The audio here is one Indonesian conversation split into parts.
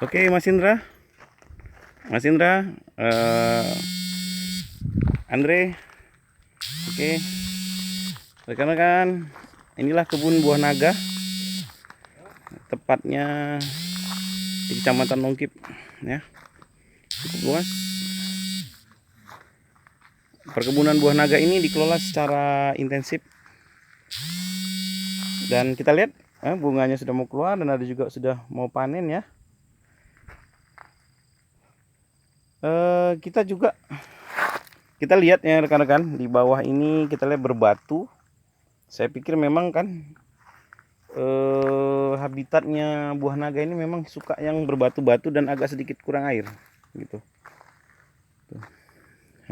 Oke, Mas Indra, Andre. Oke, rekan-rekan, inilah kebun buah naga, tepatnya di Kecamatan Longkip, ya, cukup luas. Perkebunan buah naga ini dikelola secara intensif, dan kita lihat bunganya sudah mau keluar dan ada juga sudah mau panen, ya. Kita lihat ya rekan-rekan, di bawah ini kita lihat berbatu. Saya pikir memang kan habitatnya buah naga ini memang suka yang berbatu-batu dan agak sedikit kurang air gitu.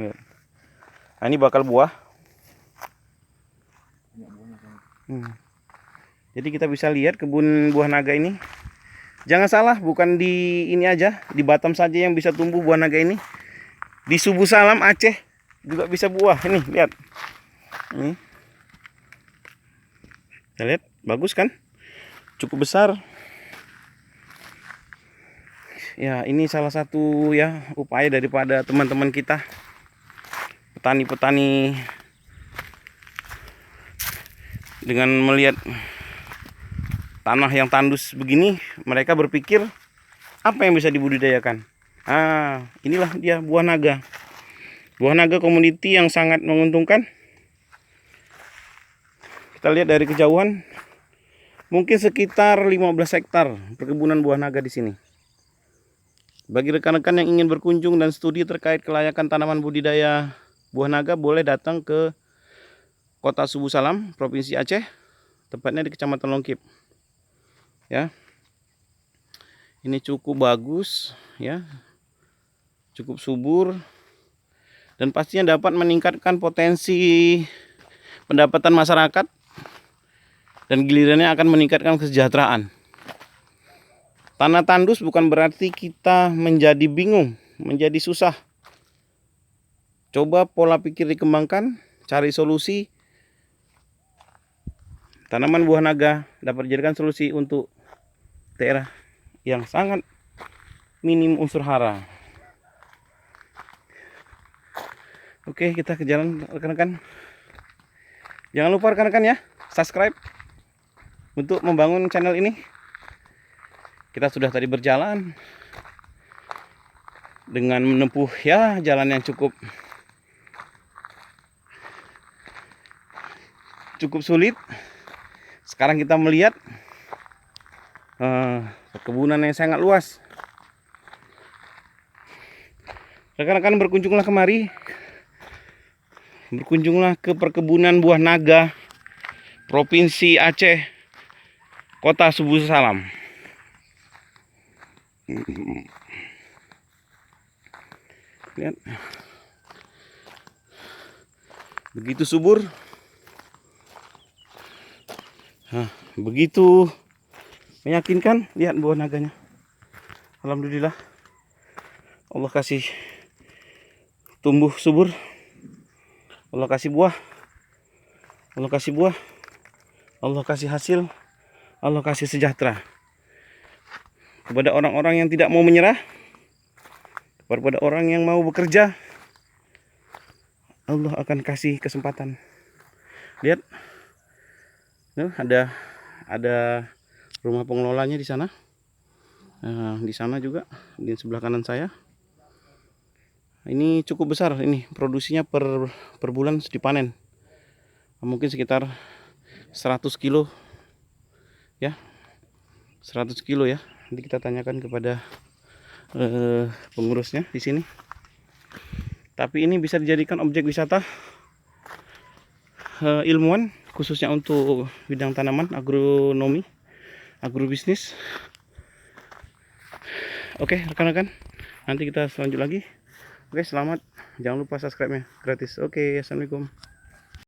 Nah, ini bakal buah. Jadi kita bisa lihat kebun buah naga ini. Jangan salah, bukan di ini aja, di Batam saja yang bisa tumbuh buah naga ini. Di Subu Salam Aceh juga bisa buah. Ini lihat. Ini. Kita lihat, bagus kan? Cukup besar. Ya, ini salah satu ya upaya daripada teman-teman kita, petani-petani, dengan melihat tanah yang tandus begini, mereka berpikir apa yang bisa dibudidayakan. Inilah dia buah naga. Buah naga komoditi yang sangat menguntungkan. Kita lihat dari kejauhan, mungkin sekitar 15 hektar perkebunan buah naga di sini. Bagi rekan-rekan yang ingin berkunjung dan studi terkait kelayakan tanaman budidaya buah naga, boleh datang ke Kota Subu Salam, Provinsi Aceh, tepatnya di Kecamatan Longkip. Ya. Ini cukup bagus, ya. Cukup subur dan pastinya dapat meningkatkan potensi pendapatan masyarakat dan gilirannya akan meningkatkan kesejahteraan. Tanah tandus bukan berarti kita menjadi bingung, menjadi susah. Coba pola pikir dikembangkan, cari solusi. Tanaman buah naga dapat dijadikan solusi untuk daerah yang sangat minim unsur hara. Oke, kita ke jalan rekan-rekan. Jangan lupa rekan-rekan ya, subscribe untuk membangun channel ini. Kita sudah tadi berjalan dengan menempuh ya jalan yang cukup sulit. Sekarang kita melihat perkebunan yang sangat luas. Rekan-rekan, berkunjunglah kemari. Berkunjunglah ke perkebunan buah naga Provinsi Aceh, Kota Subu Salam. Lihat. Begitu subur. Begitu meyakinkan. Lihat buah naganya. Alhamdulillah, Allah kasih tumbuh subur. Allah kasih buah. Allah kasih buah. Allah kasih hasil. Allah kasih sejahtera. Kepada orang-orang yang tidak mau menyerah, kepada orang yang mau bekerja, Allah akan kasih kesempatan. Lihat, ada rumah pengelolanya di sana. Di sana juga, di sebelah kanan saya. Ini cukup besar, ini produksinya per bulan dipanen mungkin sekitar 100 kilo ya, 100 kilo ya. Nanti kita tanyakan kepada pengurusnya di sini. Tapi ini bisa dijadikan objek wisata ilmuwan, khususnya untuk bidang tanaman, agronomi, agrobisnis. Oke rekan-rekan, nanti kita lanjut lagi. Oke, selamat. Jangan lupa subscribe-nya, gratis. Oke, assalamualaikum.